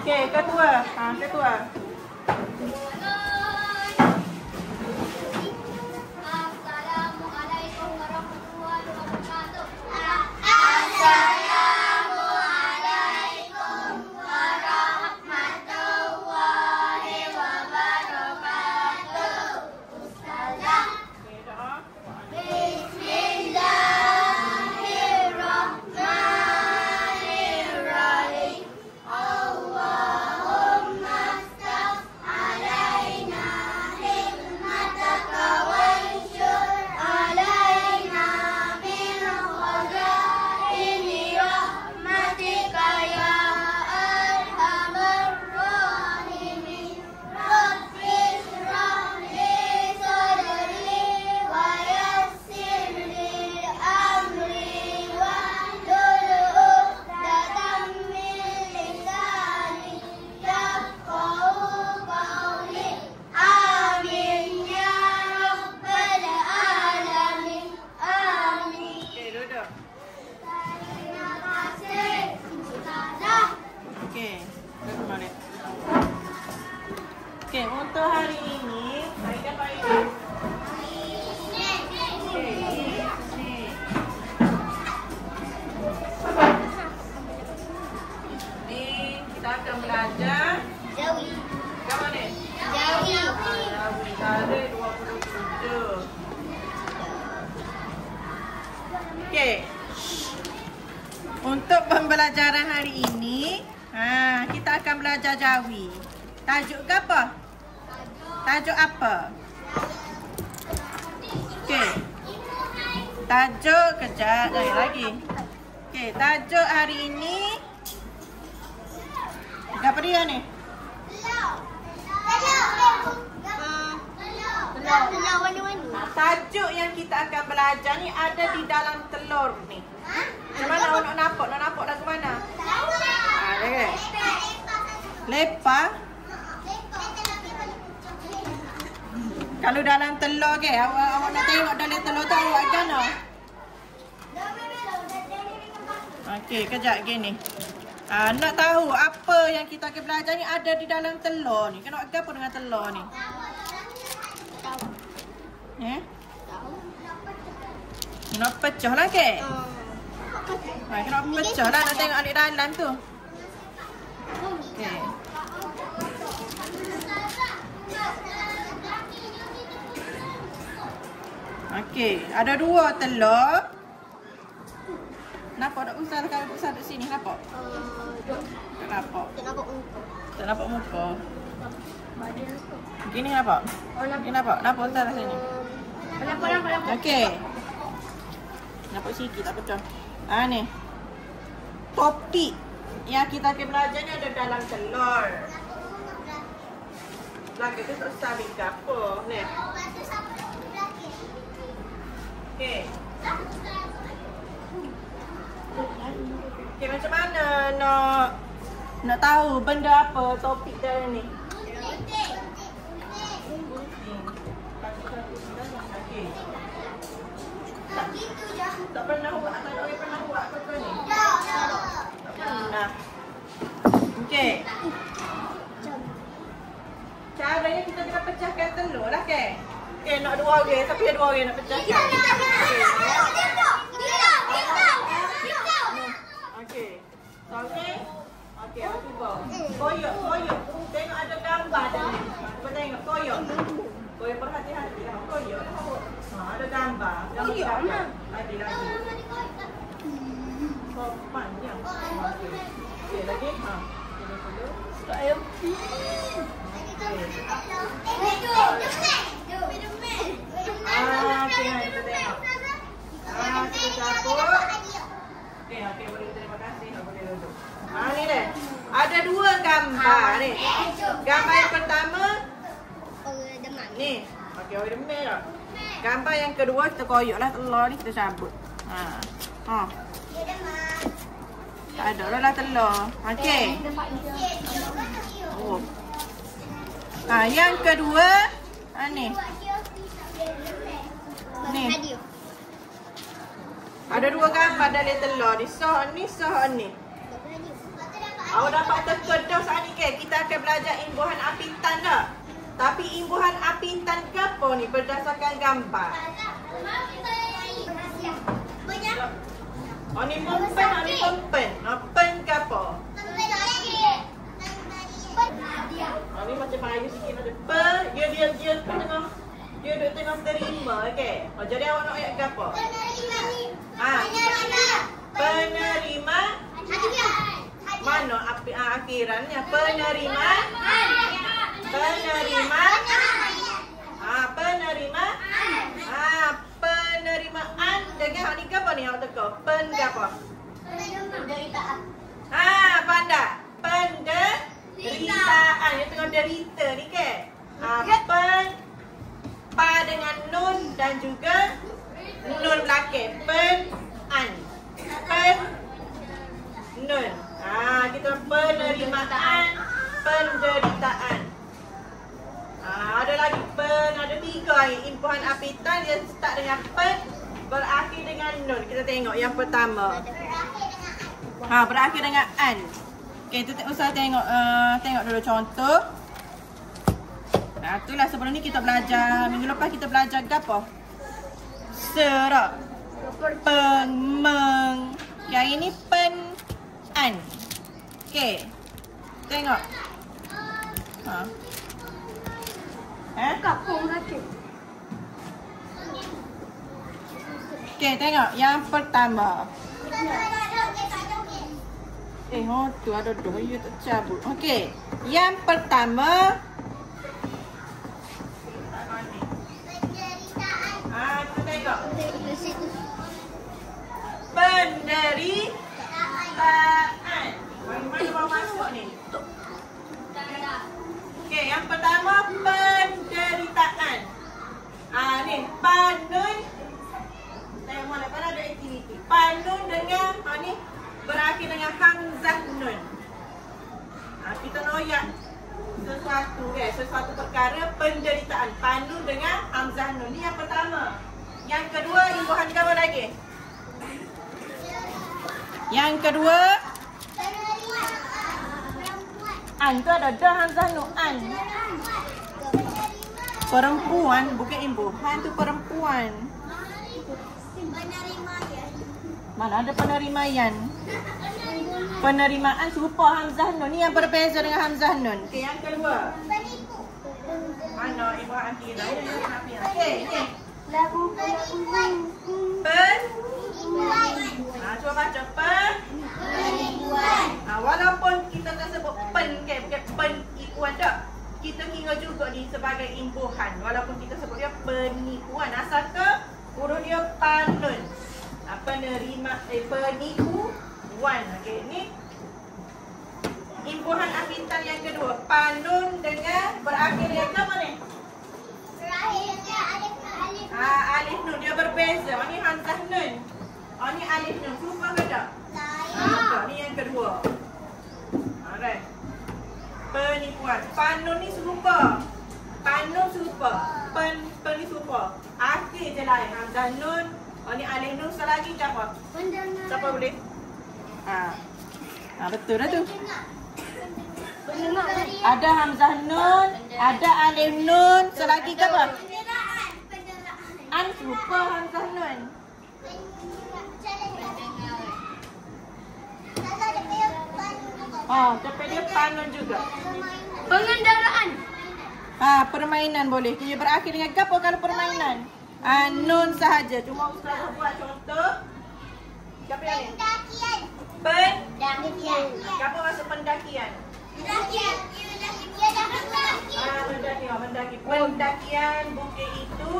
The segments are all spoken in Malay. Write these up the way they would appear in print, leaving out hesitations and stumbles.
Okey, kedua. Kedua. Assalamualaikum warahmatullahi wabarakatuh. Assalamualaikum warahmatullahi wabarakatuh. Ustazah. Bismillahirrahmanirrahim. Allahumma staf alaina hikmataka wanshur alaina min khazaini rahmatika ya arhamar rahimin. Rabbi shrah li sadri wa yassir li amri wahlul 'uqdatam min lisani yafqahu qawli. Amin ya rabbal alamin. Amin. Okey, duduk. Terima kasih Ustazah. Okey, duduk balik. Okey, untuk hari ini, Aida pakai ni. Okey, ni. Ni kita akan belajar Jawi. apa ni? Jawi. Jawi hari 27. Okey. Untuk pembelajaran hari ini, kita akan belajar Jawi. Tajuk ke apa? Tajuk apa? Okey. Tajuk kejap lagi. Okey, tajuk hari ini apa dia ni? Telur warna-warni. Tajuk yang kita akan belajar ni ada di dalam telur ni. Macam mana nak nampak? Nak nampak dah ke mana? Okey. Lepa. Kalau dalam telur ke, awak nak tengok dalam telur tu awak akan no? Okey, kejap gini. Nak tahu apa yang kita akan belajar ni ada di dalam telur ni. Kena apa dengan telur ni? Nak pecah lah ke? Kena pecah lah, nak tengok adik dalam tu. Okey. Okey, ada dua telur. Nampak tak usah kalau usah dekat sini nampak? Tak nampak. Tak nampak muka. Gini nampak? Gini nampak? Nampak usah dekat sini. Nampak. Okey. Nampak sikit tak pecah. Ni. Topik yang kita akan belajar ni ada dalam telur. Belakang tu tak usah ambil ke apa. Ni. Okey. Okey, macam mana nak tahu benda apa topik dia ni? Okey. Tak pernah buat atau tak pernah buat apa ni? Tak pernah. Okey. Caranya kita kena pecahkan telur lah ke? Okey, nak dua orang. Tapi ada dua orang nak pecahkan. Okey. Okey. Okey, aku cuba. Koyok. Tengok ada gambar dah ni. Cuba tengok, koyok. Koyok berhati-hati lah. Koyok. Ada gambar. Koyok mana? Lagi. Panjang. Okey, lagi. Stop ayam. Okey, kita tengok. Kita campur. Okey, boleh terima kasih. Boleh duduk. Ni deh. Ada dua gambar ni. Gambar yang pertama ni. Okey, orang demam tak? Gambar yang kedua kita koyoklah telur ni kita cabut. Tak ada lah telur. Okey. Oh. Yang kedua ni. Ni. Ada dua gambar dalam telur ni. Soh ni. Awak dapat terkedah saat ni ke? imbuhan apitan tak? Tapi imbuhan apitan ke apa ni berdasarkan gambar? Oh ni pempen, oh ni pempen. Oh, pen ke apa? Oh ni macam Melayu sikit macam pe, dia tengah dia duduk tengah terima, okey. Oh jadi awak nak ayat ke apa? Penerima. Mana akhirannya? Penerima. Penerimaan dengan hak ni ke apa ni awak teka? Pen ke apa? Penderitaan. Pandai. Penderitaan. Dia tengah derita ni ke? Pen pa dengan nun dan juga nun belakang. Pen-an. Pen nun. Kita penerimaan, penderitaan. Ada lagi pen, ada 3 imbuhan apitan dia start dengan pen, berakhir dengan nun. Kita tengok yang pertama. Berakhir dengan an. Okey, kita usah tengok dulu contoh. Itulah sebelum ni kita belajar, minggu lepas kita belajar apa? Serak. Peng-meng. Yang ini pen-an. Okey. Tengok. Kapung kaki. Okey, tengok yang pertama. Tu ada dua, you tak cabut. Okey. Yang pertama. Kita tengok. Penderitaan. Mana mau masuk ni? Okey, yang pertama penderitaan. Ni panun. Tengok mana ada aktiviti. Panun dengan ni berakhir dengan hamzah nun. Kita noyak sesuatu perkara penderitaan. Panun dengan hamzah nun. Ni yang pertama. Yang kedua imbuhan apa lagi? Yang kedua an tu ada dah hamzah nun an. Perempuan bukan imbuhan tu perempuan. Mana ada penerimaan? Penerimaan serupa hamzah nun. Ni yang berbeza dengan hamzah nun. Okey, yang kedua. Mana imbuhan akhiran? Okey, ni. Cuba baca pen. Walaupun kita tak sebut pen ke, bukan penipuan tak. Kita kira juga ni sebagai imbuhan. Walaupun kita sebut dia penipuan. Asal ke huruf dia panun. Penipuan. Okey, ni imbuhan apitan yang kedua. Panun dengan berakhir dengan apa ni? Berakhir dengan alif. Alif nun dia berbeza. Ni hamzah nun. Ni alif nun. Serupa ke tak? Ni yang kedua. Alright. Penipuan. Panun ni serupa. Panun serupa. Pen ni serupa. Akhir je lain. Hamzah nun. Ni alif nun. Sekali lagi ke apa? Siapa boleh? Betul dah tu. Ada hamzah nun. Ada alif nun. Sekali lagi ke apa? An serupa hamzah nun. Tapi dia panun juga. Pengendaraan. Permainan boleh. Dia berakhir dengan apa kalau permainan? Nun sahaja. Cuma Ustazah buat contoh. Siapa yang ni? Pendakian. Pendakian. Apa maksud pendakian? Pendakian. Mendaki. Pendakian bukit itu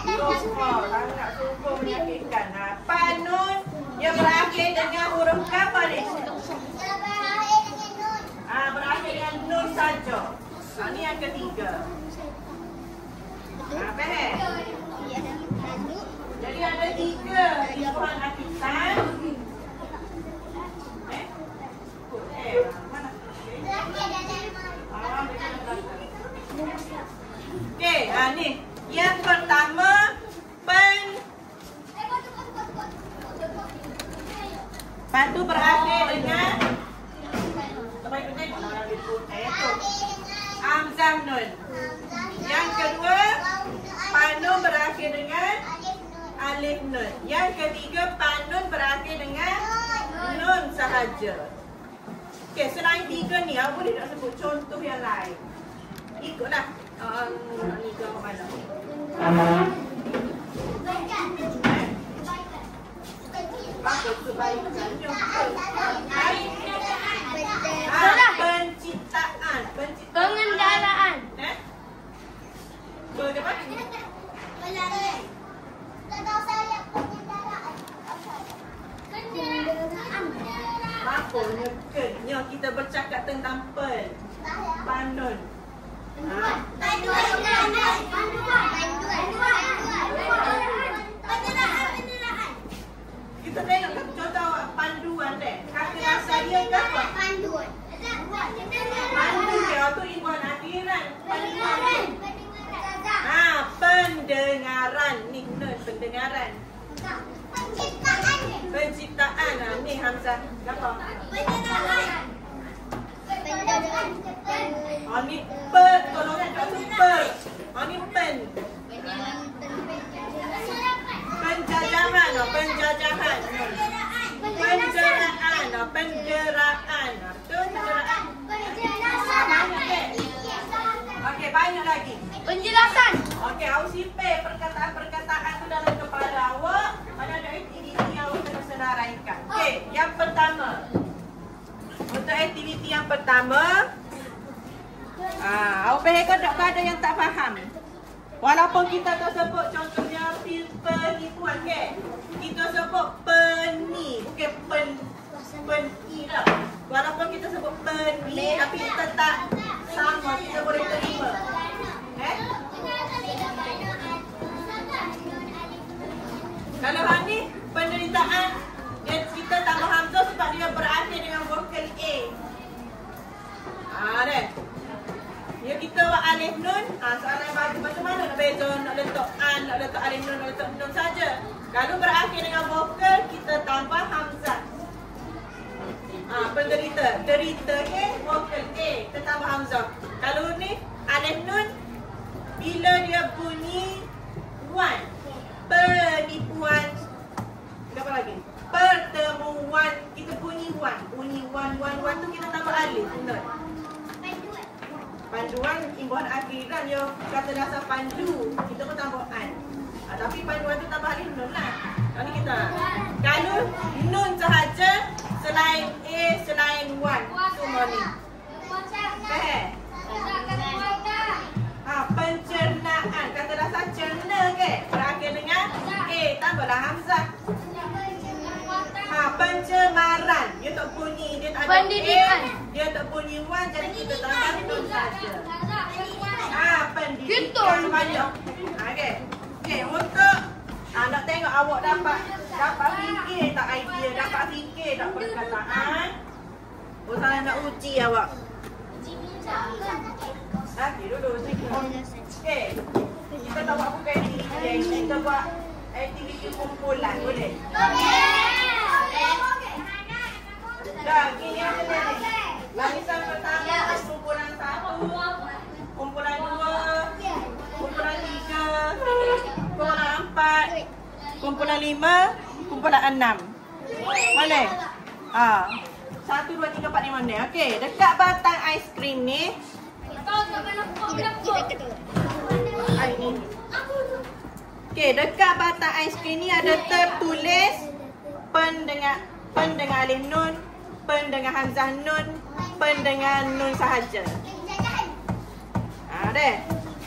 sangat sungguh menyakitkan. Panun dia berakhir dengan huruf apa ni? Berakhir dengan nun saja. Ni yang ketiga. Faham? Jadi ada 3 imbuhan apitan. Mana? Okey, ni. Yang pertama Patu berakhir dengan Hamzah nun. Yang kedua, Panun berakhir dengan alif nun. Yang ketiga, Panun berakhir dengan nun sahaja. Okey, selain tiga ni, awak boleh tak sebut contoh yang lain? Ikutlah. Ni ke mana? Apa kebaikannya? Penciptaan. Pengendaraan. Bagaimana? Maksudnya kennya kita bercakap tentang pen. Panun. Kita tengok contoh panduan deh. Kata asal dia ke apa? Panduan. Pandu dia tu imbuhan akhiran. Pendengaran. Ni guna pendengaran. Penciptaan. Ni Hamzah. Apa? Ni per. Tolong kat tu per. Ni pen. Penjajahan. Penjajahan. Penjeraan. Penjeraan. Betul penjeraan. Okey, banyak lagi. Penjelasan. Okey, awak simpan perkataan-perkataan tu dalam kepala awak. Mana ada aktiviti yang awak kena senaraikan. Okey, yang pertama. Untuk aktiviti yang pertama, awak faham tak ada yang tak faham? Walaupun kita tak sebut contohnya penipuan, okey. Kita sebut peni, bukan peni dah. Walaupun kita sebut peni, tapi kita tak sama, kita boleh terima. Kalau hang ni penderitaan, dia kita tambah hamzah sebab dia berakhir dengan vokal A. Deh. Ya kita buat alif nun, soalan baru macam mana nak beza, nak letak an, nak letak alif nun, nak letak nun saja. Kalau berakhir dengan vokal, kita tambah hamzah. Penderita, derita ke vokal A, kita tambah hamzah. Kalau ni alif nun, bila dia bunyi wan, penipuan, apa lagi? Pertemuan, kita bunyi wan tu kita tambah alif nun. Panduan imbuhan akhiran ya, kata dasar pandu, kita pun tambah an. Tapi panduan tu tambah alif nun lah. Ini kita. Kalau nun sahaja, selain A, selain wan, semua ni. Pencernaan, kata dasar cerna ke? Berakhir dengan A, tambahlah hamzah. Pencemaran, dia tak bunyi, dia tak ada Pendidikan. A, dia tak bunyi wan, jadi kita tambah nun saja. Pendidikan banyak. Okey. Okey, untuk nak tengok awak dapat fikir tak idea, dapat fikir tak perkataan. Saya nak uji awak. Duduk sikit. Okey. Kita tak buat bukan aktiviti, kita buat aktiviti kumpulan, boleh? Dah, gini aja ni. Larisan pertama, kumpulan 1, kumpulan 2, kumpulan 3, kumpulan 4, kumpulan 5, kumpulan 6. Mana? 1, 2, 3, 4, 5, 6. Okey, dekat batang aiskrim ni. Okey, dekat batang aiskrim ni ada tertulis pen dengan alif nun, pen dengan hamzah nun, pen dengan nun sahaja. Deh.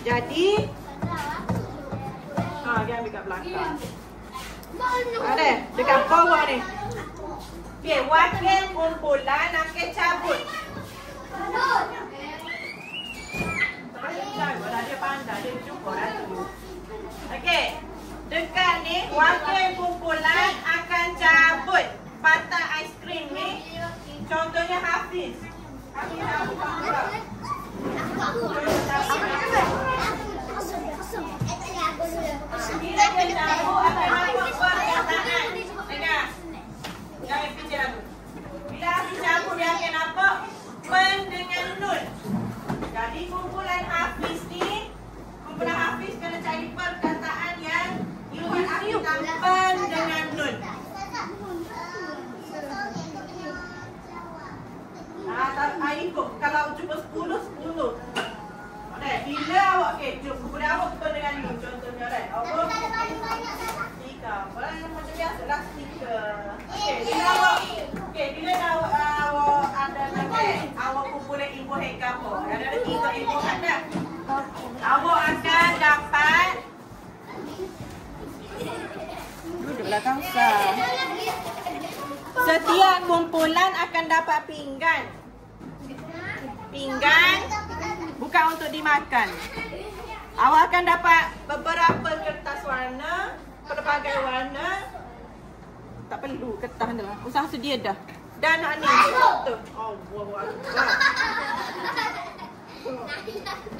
Jadi dia ambil kat belakang. Deh, dekat bawah ni. Okey, wakil kumpulan akan cabut. Dia pandai, dia jumpa dah tu. Okey, dekat ni wakil kumpulan akan cabut batang aiskrim ni. Contohnya Hafiz. Hafiz cabut pula. Bila dia cabut akan nampak perkataan. Dengar. Jangan fikir aku. Bila Hafiz cabut dia akan nampak pen dengan nun. Jadi kumpulan ikut. Kalau jumpa 10, 10. Dek, bila awak kejuk, kemudian awak pun dengan ni. Contohnya, dek. Awak stiker. Macam biasalah stiker. Okey, bila awak ada nanti, awak kumpulkan ibu hek apa. Ada 3 ibu dah. Awak akan dapat duduklah kangsar. Setiap kumpulan akan dapat pinggan. Pinggan bukan untuk dimakan. Awak akan dapat beberapa kertas warna, pelbagai warna. Tak perlu kertas dah. Usaha sedia dah. Dan nak ni betul.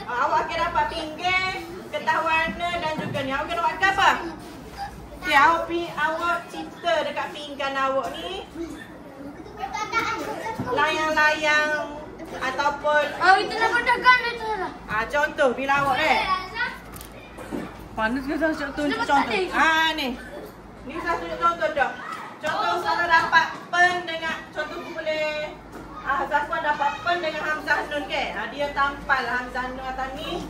Awak akan dapat pinggan, kertas warna dan juga ni. Awak kena buat apa? Okay, awak cipta dekat pinggan awak ni layang-layang ataupun itu nak pedagang itu lah. Contoh bila awak panas ke saya tunjuk contoh. Ni. Ni saya tunjuk contoh dah. Contoh saya dapat pen dengan contoh boleh Zafwan dapat pen dengan Hamzah Nun ke. Dia tampal Hamzah Nun atas ni.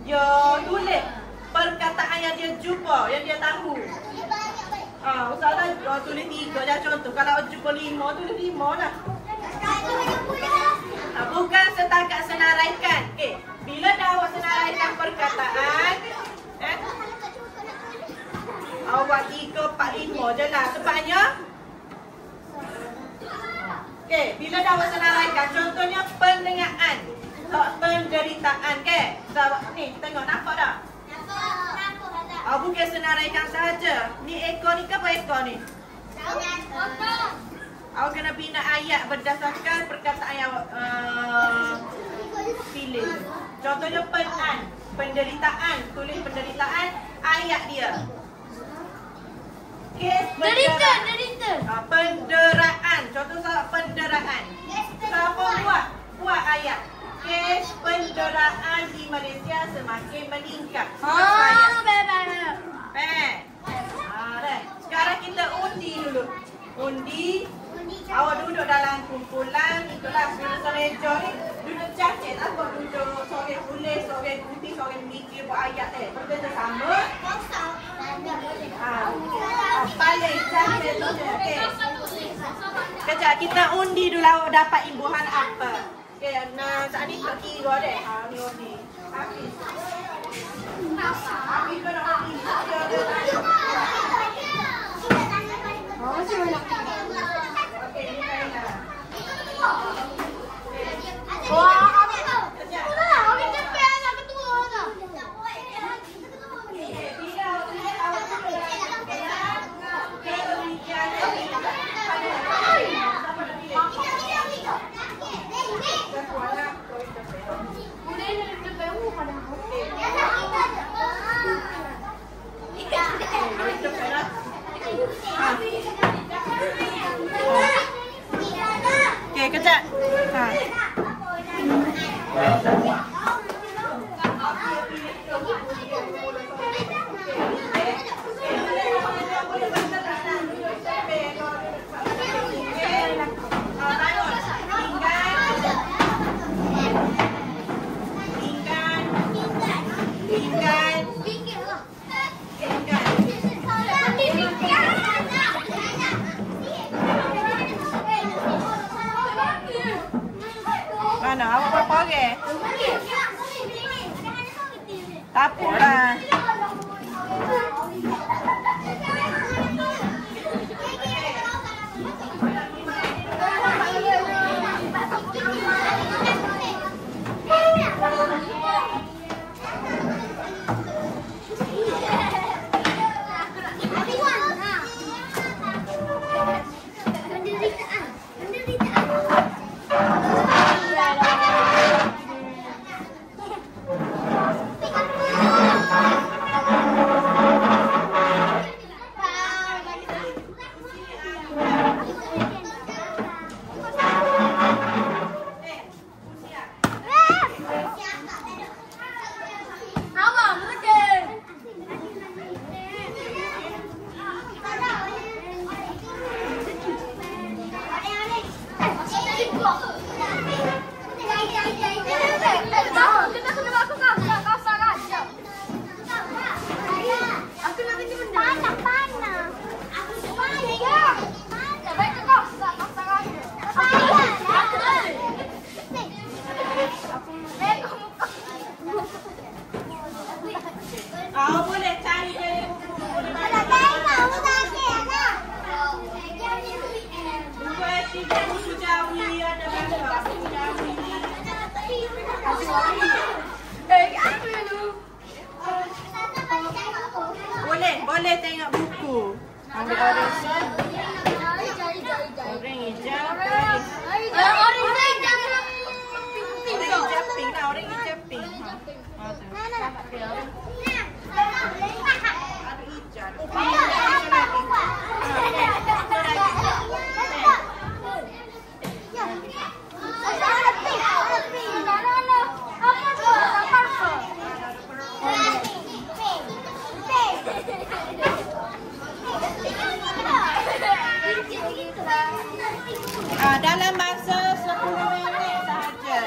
Dia tulis perkataan yang dia jumpa, yang dia tahu. Usahalah tulis 3 dah contoh. Kalau jumpa 5, tulis 5 dah. Bukan setakat senaraikan. Bila dah awak senaraikan perkataan, awak 3, 4, 5 je lah. Sebabnya, bila dah awak senaraikan, contohnya pendengaan, penderitaan, ni, tengok, nampak tak? Bukan senaraikan sahaja. Ni ekor ni ke apa ekor ni? Awak kena bina ayat berdasarkan perkataan yang awak pilih. Contohnya penderitaan. Tulis penderitaan, ayat dia. Kes Derita. Penderaan. Contoh penderaan. Siapa buat ayat? Kes penderaan di Malaysia semakin meningkat. Sekarang kita undi dulu. Awak duduk dalam kumpulan. Itulah bila meja ni. Duduk cacik. Awak duduk seorang tulis, seorang putih, seorang mikir buat ayat berbeza sama. Paling cacik tu je. Kejap kita undi dulu awak dapat imbuhan apa. Saat ni tak kira deh. Ni undi. Habis. Habis kau nak undi. Okey, ni Kaina. Okey, kejap. Mana awak berapa orang? Tak apalah. Ambil orange. Orange hijau. Orange hijau. Orange hijau pink lah. Orange hijau pink. Dalam masa 10 minit sahaja.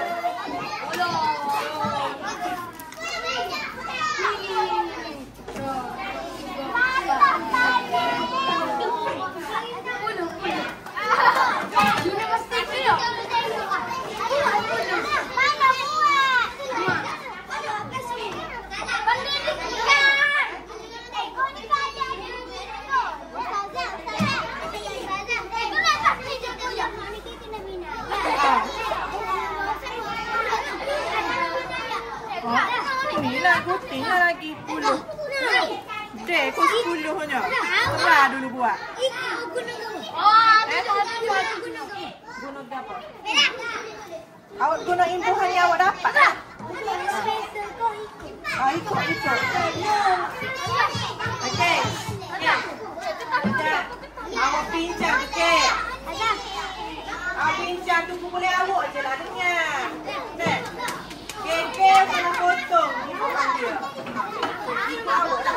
Tinggal lagi 10. Dek, kau 10 hanya. Serah dulu buat. Gunung apa? Awak guna imbuhan yang awak dapat lah. Ikut. Okey. Awak pincang sikit. Awak pincang tu boleh awak je lah dengar. Nek. Kekek kena potong imbuhan dia. Ikut awak lah.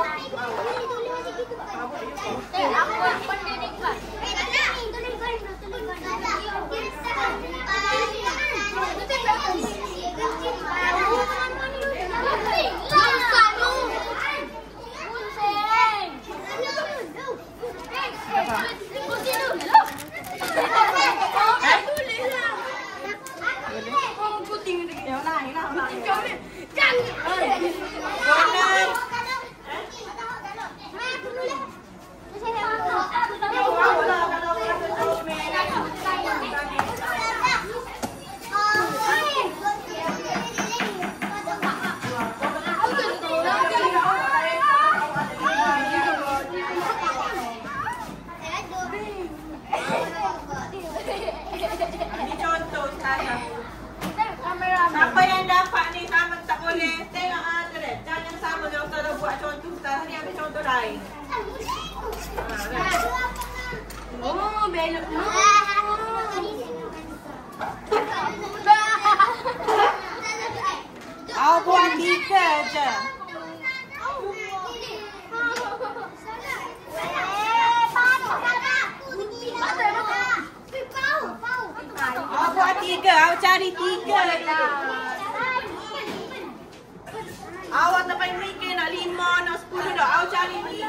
Siapa yang dapat ni sama tak boleh tengok tu deh. Jangan sama dengan Ustazah buat contoh. Ustazah ni ambil contoh lain. Oh, belok. Awak buat 3 je. Awak buat 3. Awak cari 3 lagi. Awak tak payah mikir nak 5, nak 10 dah. Awak cari 3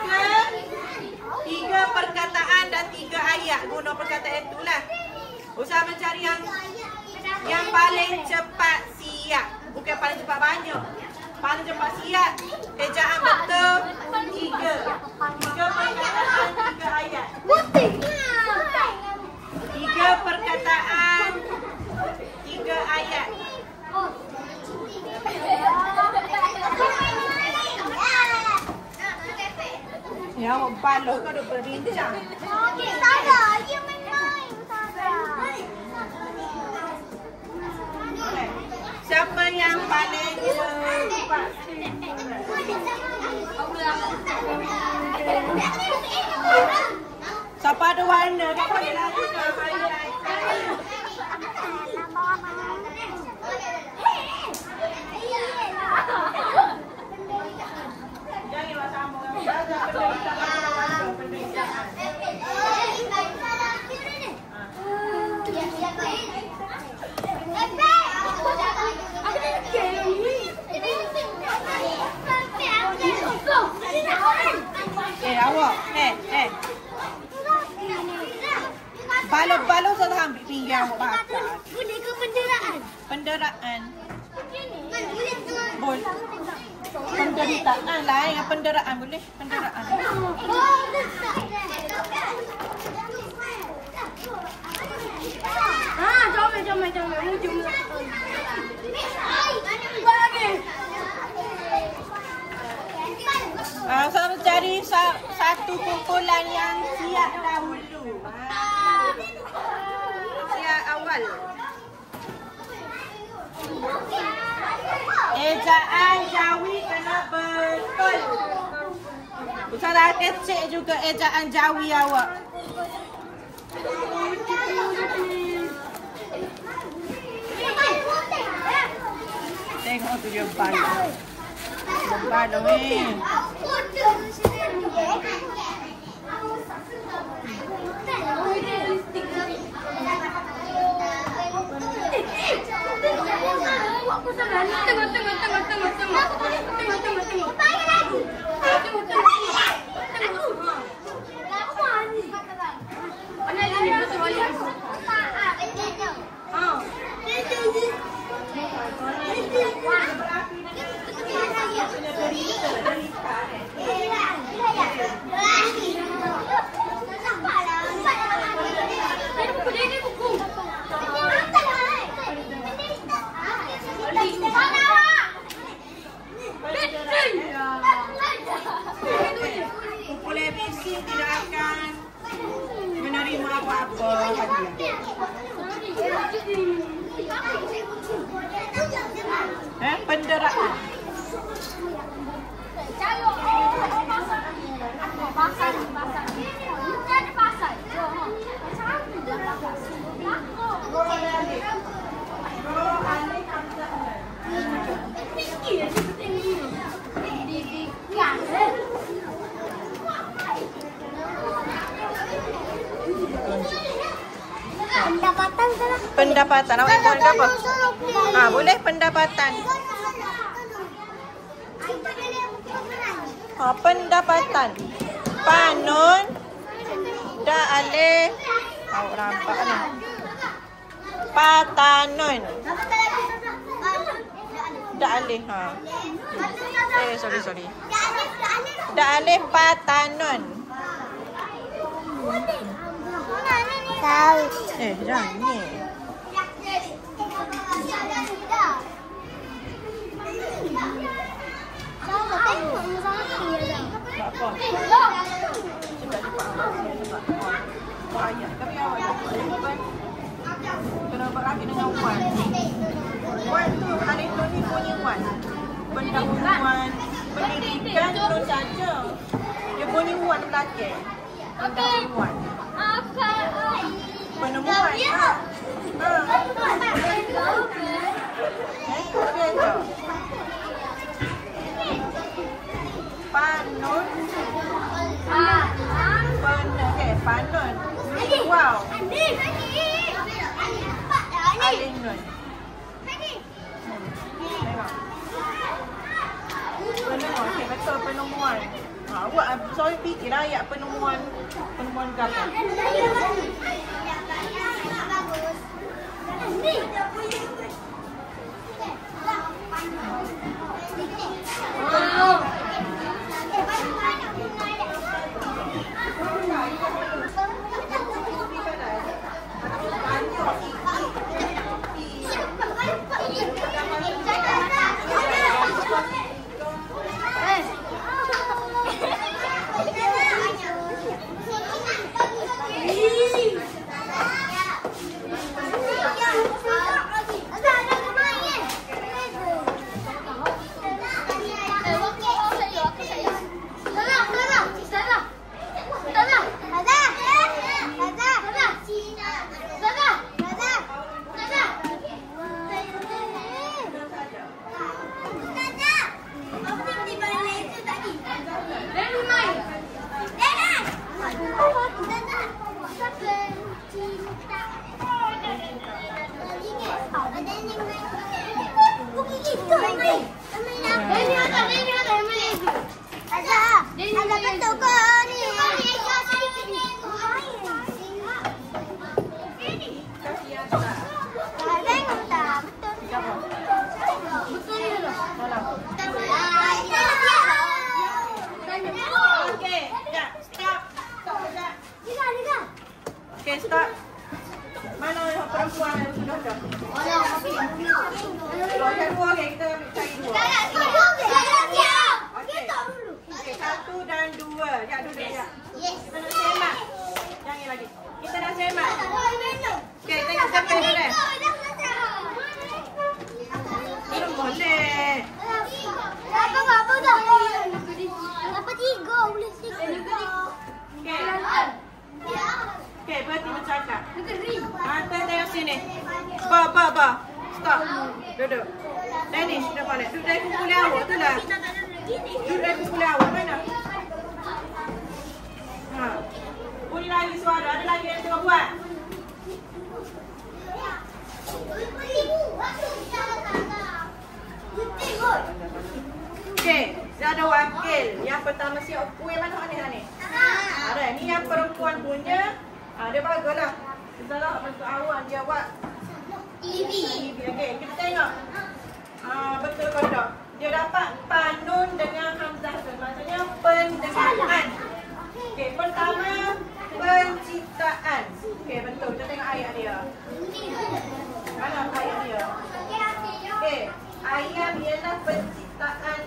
perkataan dan 3 ayat. Guna perkataan itulah. Usaha mencari yang paling cepat siap. Bukan paling cepat banyak. Paling cepat siap. Ejaan betul. 3 perkataan, 3 ayat. 3 perkataan, 3 ayat. Ya, awak balok kau dah berbincang. Siapa yang paling cepat? Siapa ada warna kan boleh lagi ke highlight. Janganlah sama awak, balok-balok saya ambil pinggang awak bakar. Boleh ke penderaan? Penderaan. Boleh. Penderitaan lain dengan penderaan boleh. Penderaan. Jom. Hujung lah. Bagi. Saya cari satu kumpulan yang ejaan Jawi kena betul. Ustazah kecek juga ejaan Jawi awak. Tengok tu dia balong. Balong ni. Kumpulan misi tidak akan menerima apa-apa hadiah. Penderaan. Pendapatan. Awak nak apa? Boleh pendapatan. Pendapatan. Panun. Da alih. Awak nampak ni. Patanun. Da alih. Sorry. Da alih patanun. Tahu. Jangan ni. Apa? Banyak tapi awak kena berlaki dengan Wan. Wan tu hari tu ni punya Wan. Pendahuluan pendidikan tu saja. Dia punya Wan belakang. Pendahuluan. Penemuan. Panun. Panun. Wow. Alinun. Penemuan. Betul penemuan. Awak sorry fikirlah ayat penemuan apa? sini. Ba. Stop. Duduk. Danish, dah balik. Duduk dari kuku awak tu lah. Duduk dari kuku awak. Mana? Ha. Bunyi lagi suara. Ada lagi yang tengah buat? Okey. Saya ada wakil. Yang pertama siap kuih mana ni? Ada. Ni yang perempuan punya. Dia baguslah. Salah bentuk awak dia buat. TV. Okey, kita tengok. Betul ke tak? Dia dapat panun dengan hamzah tu. Maksudnya pendengaran. Okey, pertama penciptaan. Okey, betul. Kita tengok ayat dia. Mana ayat dia? Okey, ayat ialah penciptaan